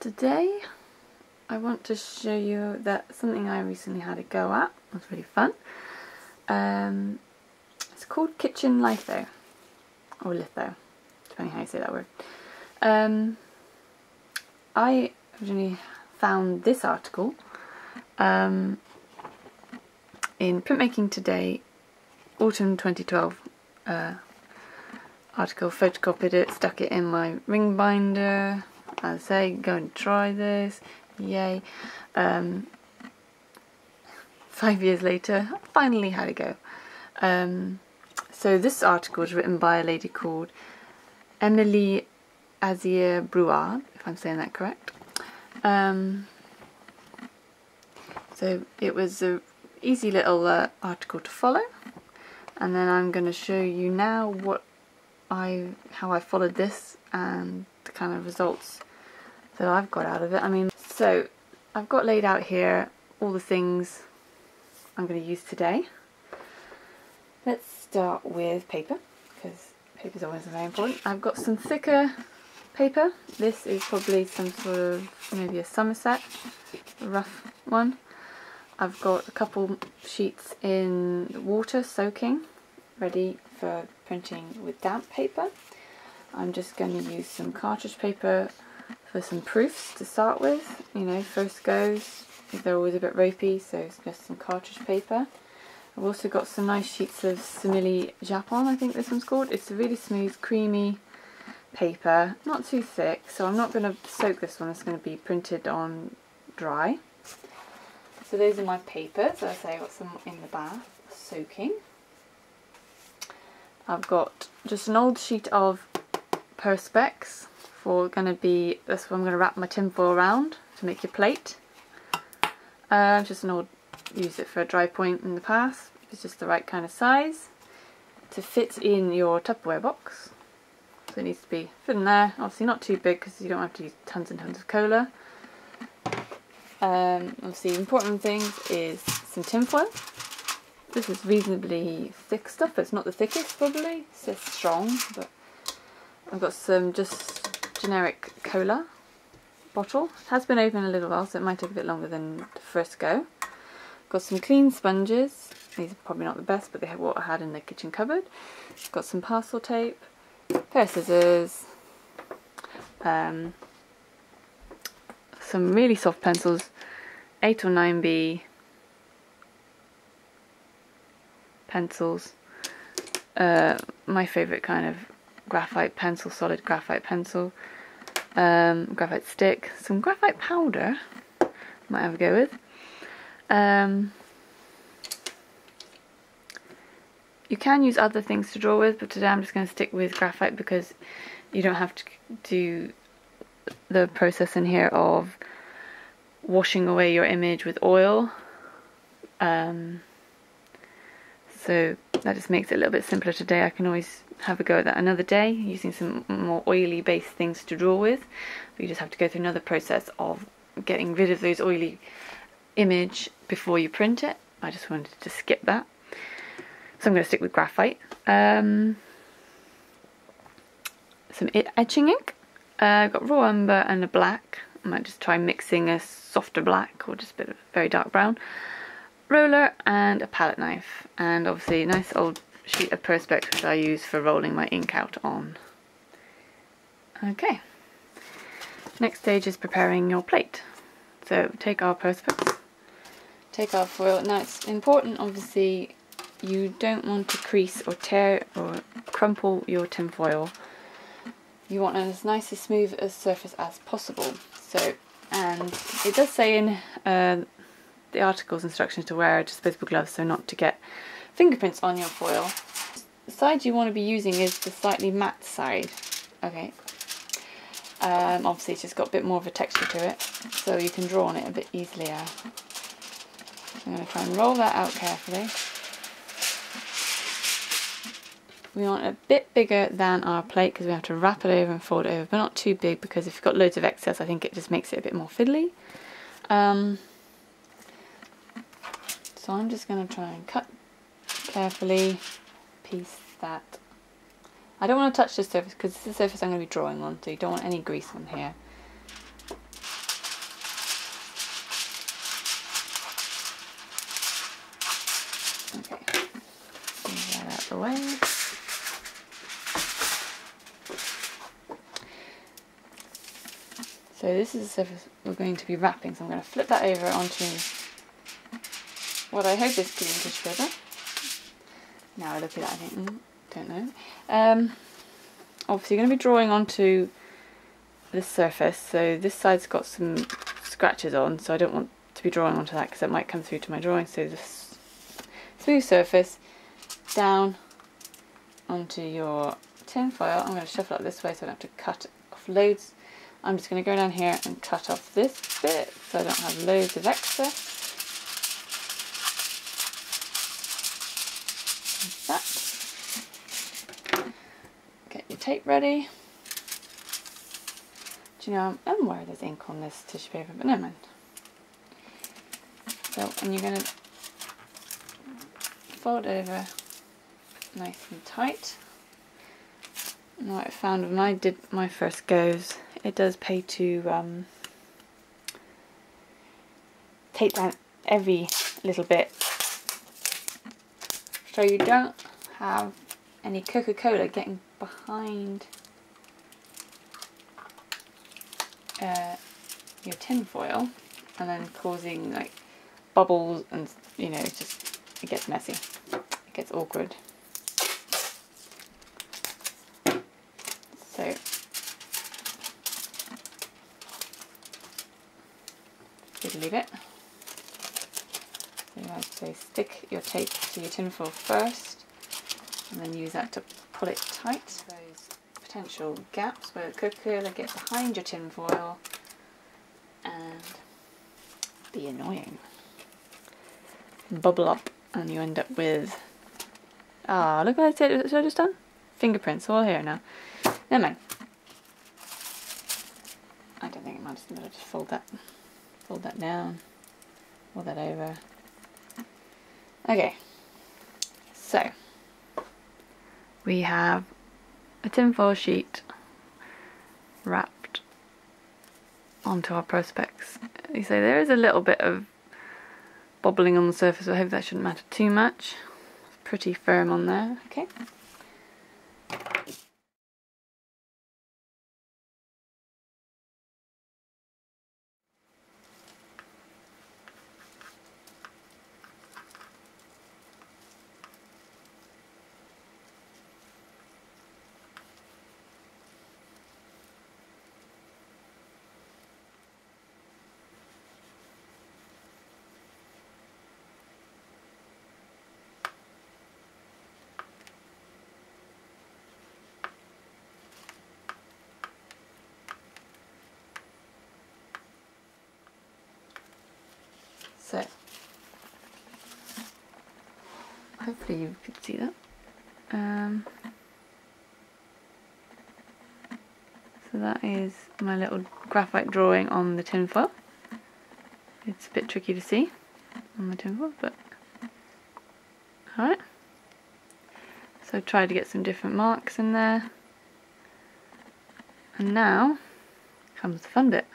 Today I want to show you something I recently had a go at. It was really fun. It's called Kitchen Litho, or Litho, depending how you say that word. I originally found this article in Printmaking Today, Autumn 2012 article, photocopied it, stuck it in my ring binder. I say, go and try this, yay. 5 years later, I finally had a go. So this article was written by a lady called Emily Azier-Brouard, if I'm saying that correct. So it was an easy little article to follow, and then I'm going to show you now how I followed this and the kind of results that I've got out of it. So I've got laid out here all the things I'm going to use today. Let's start with paper, because paper is always very important. I've got some thicker paper. This is probably some sort of, maybe a Somerset, a rough one. I've got a couple sheets in water soaking, ready for printing with damp paper. I'm just going to use some cartridge paper for some proofs to start with. You know, first goes, they're always a bit ropey, so it's just some cartridge paper. I've also got some nice sheets of Simili Japon, I think this one's called. It's a really smooth, creamy paper, not too thick, so I'm not going to soak this one, it's going to be printed on dry. So those are my papers. As I say, I've got some in the bath, soaking. I've got just an old sheet of Perspex for going to be, that's what I'm going to wrap my tinfoil around to make your plate. Just an old, used it for a dry point in the past. It's just the right kind of size to fit in your Tupperware box. So it needs to be fit in there. Obviously not too big because you don't have to use tons and tons of cola. Obviously important things is some tinfoil. This is reasonably thick stuff, but it's not the thickest probably. It's just strong, but I've got some just generic cola bottle. It has been open a little while, so it might take a bit longer than the first go. Got some clean sponges. These are probably not the best, but they have what I had in the kitchen cupboard. Got some parcel tape, a pair of scissors, some really soft pencils, 8 or 9B pencils. My favourite kind of graphite pencil, solid graphite pencil, graphite stick, some graphite powder, might have a go with. You can use other things to draw with, but today I'm just going to stick with graphite because you don't have to do the process in here of washing away your image with oil. So that just makes it a little bit simpler today. I can always have a go at that another day using some more oily based things to draw with, but you just have to go through another process of getting rid of those oily image before you print it. I just wanted to skip that, so I'm going to stick with graphite. Some etching ink. I've got raw umber and a black. I might just try mixing a softer black or just a bit of very dark brown. Roller and a palette knife, and obviously a nice old sheet of Perspex which I use for rolling my ink out on. Okay, next stage is preparing your plate. So take our Perspex, take our foil. Now it's important, obviously, you don't want to crease or tear or crumple your tin foil. You want as nice and smooth a surface as possible. So, and it does say in the article's instructions to wear disposable gloves so not to get fingerprints on your foil. The side you want to be using is the slightly matte side. Okay. Obviously it's just got a bit more of a texture to it, so you can draw on it a bit easier. I'm going to try and roll that out carefully. We want a bit bigger than our plate because we have to wrap it over and fold it over, but not too big because if you've got loads of excess I think it just makes it a bit more fiddly. So I'm just going to try and cut carefully a piece that I don't want to touch this surface because this is the surface I'm going to be drawing on, so you don't want any grease on here. out the way. So this is the surface we're going to be wrapping, so I'm going to flip that over onto what I hope is clean tissue paper. Now I look at it, I think, don't know. Obviously you're going to be drawing onto this surface, so this side's got some scratches on, so I don't want to be drawing onto that because it might come through to my drawing. So this smooth surface down onto your tin foil. I'm going to shuffle it this way so I don't have to cut off loads. I'm just going to go down here and cut off this bit so I don't have loads of excess. Like that. Get your tape ready. Do you know, I'm worried there's ink on this tissue paper, but never mind. So, and you're going to fold over nice and tight. And what I found when I did my first goes, it does pay to take down every little bit so you don't have any Coca-Cola getting behind your tin foil and then causing like bubbles, and you know, just it gets messy, it gets awkward. So just leave it. So you have to stick your tape to your tin foil first and then use that to pull it tight. Those potential gaps where the Coca-Cola gets behind your tin foil and be annoying. Bubble up and you end up with, look what I said, what I just done? Fingerprints all here now. Never mind. I don't think it matters, but I'll just fold that down, fold that over. Okay, so we have a tinfoil sheet wrapped onto our Perspex. You say there is a little bit of bobbling on the surface, I hope that shouldn't matter too much. It's pretty firm on there, okay. So, hopefully you can see that. So that is my little graphite drawing on the tinfoil. It's a bit tricky to see on the tinfoil, but alright. So try to get some different marks in there. And now comes the fun bit.